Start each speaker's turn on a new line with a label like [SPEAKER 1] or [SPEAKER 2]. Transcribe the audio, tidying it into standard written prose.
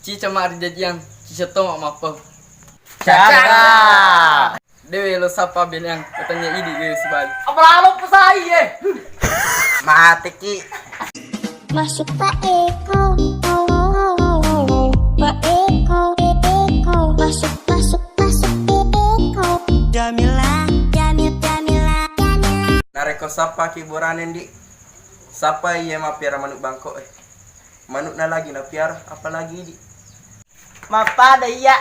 [SPEAKER 1] Cica mak jadian, cica tong apa?
[SPEAKER 2] Caca.
[SPEAKER 1] Dewe lo sapa bilang katanya ini gue sebal.
[SPEAKER 2] Apa lama pesai ye? Mati ki.
[SPEAKER 3] Masuk Pak Eko, Pak Eko, masuk Eko. Jamila.
[SPEAKER 2] Nareko sapa kiburanen di. Sapa iya ma piara manuk bangkok Manuk na lagi na piara apalagi di. Mapada iya.